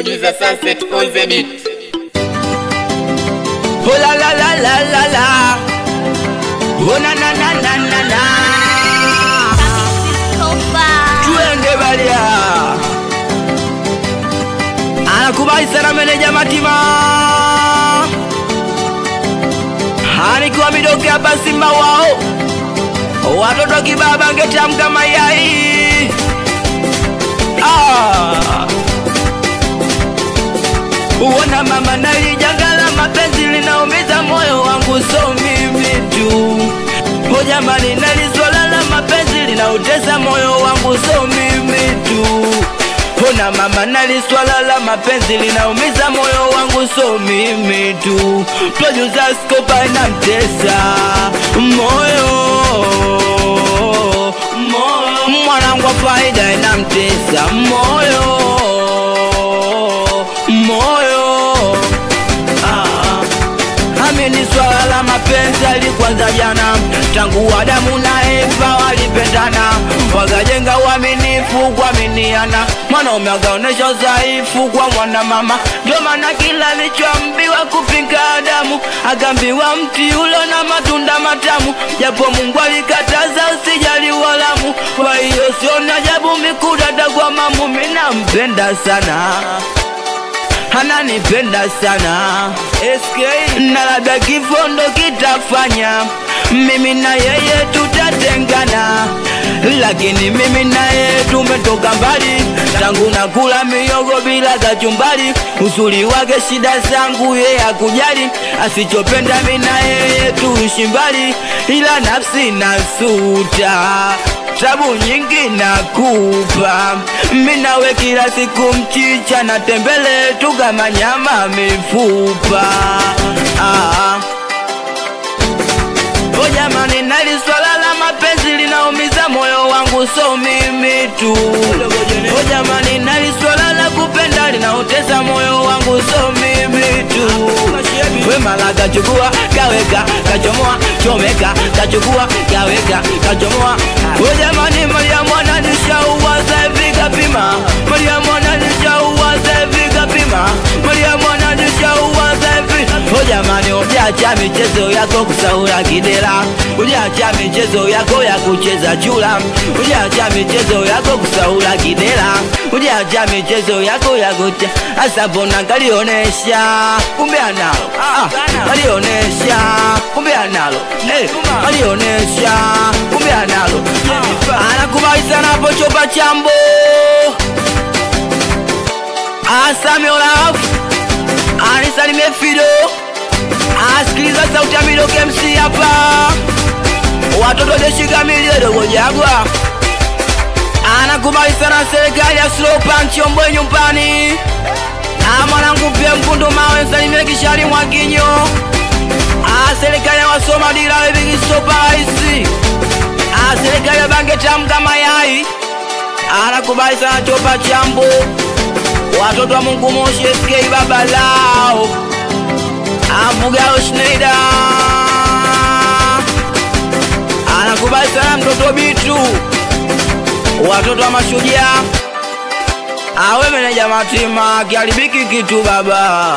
Producer Sunset on the beat. Oh la la la la la la. Oh na na na na na na. Tuende balia. Anakubali sana meneja Matima. Hanikuwa midoke hapa Simba wao. Watoto kibaba ngetamka mayai. Uona mama nalijangala mapenzi linaumiza moyo wangu so mimi tu. O jamani naliswala la mapenzi linautesa moyo wangu so mimi tu. Ona mama naliswala la mapenzi linaumiza moyo wangu so mimi tu. Producer Scopa inamtesa moyo. Mwanangu wa faida inamtesa moyo. Amini swala la mapenzi alikwanza jana. Tangu Adamu na Eva walipendana, wakajenga uaminifu kuaminiana. Mwanaume akaonesha udhaifu kwa mwana mama. Ndio maana kila alichoambiwa kupinga Adamu, akaambiwa mti ulo na matunda matamu. Japo Mungu alikataza usijali walamu. Kwa hiyo siona ajabu mikudada kwa mamu. Mimi nampenda sana, ananipenda sana SK, na labda kifo ndo kitafanya mimi na yeye tutatengana. Lakini mimi na yeye tumetoka mbali, tangu nakula miyogo bila kachumbari. Uzuri wake shida zangu yeye hakujali, asichopenda mimi na yeye tuishi mbali. Ila nafsi nasuta, tabu nyingi nakupa. Mimi nawe kila siku mchicha na tembele tu kama nyama mifupa. O jamani naliswala la mapenzi linaumiza moyo wangu so mimi tu. O jamani naliswala la kupenda linautesa moyo wangu so mimi tu. We malaka chukua kaweka kachomoa, chomeka kachukua kaweka kachomoa. O jamani Mariamu ananishaua hivi kapima. Mariamu ananishaua hivi kapima. Mariamu ananishaua hivi. O jamani uliacha michezo yako kusaura kidera. Uliacha michezo yako ya kucheza chula. Uliacha michezo yako kusaura kidera. Uliacha michezo yako ya kucheza. Asa bona kalionesha kumbe analo. Kalionesha kumbe analo. Kalionesha kumbe analo. Anakubali sana hapo chopa chambo. Asami Olaf anisalimie Fido. Asikiliza sauti ya Mido KMC hapa. Watoto jeshi kamili dogo jagwa. Anakubali sana serikali ya slow punch Ombwe nyumbani. Na mwanangu pia Mkundu mawe salimie Kishari Mwakinyo. Serikali ya wasoma dira bigi sopa isi. Serikali ya bange tamka mayai. Anakubali sana chopa chambo. Watoto wa Mungu Moshi SK baba lao. Amugao Schneider. Anakubali sana mtoto Bitu. Watoto wa Mashujaa. Awe meneja Matima kialibiki kitu baba.